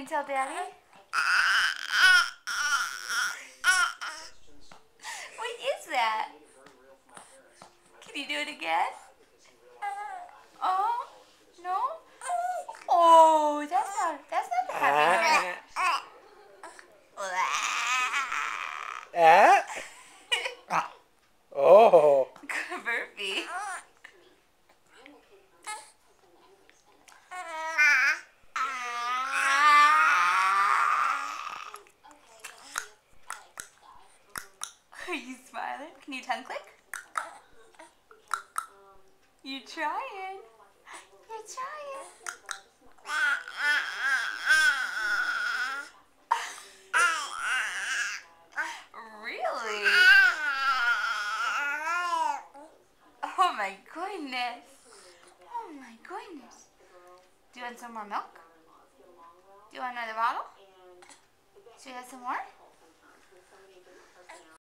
gonna tell Daddy? What is that? Can you do it again? Oh, no? Oh, that's not the happy noise. Oh. Good burpee. Are you smiling? Can you tongue click? You trying? You're trying. Really? Oh my goodness. Oh my goodness. Do you want some more milk? Do you want another bottle? Should we have some more?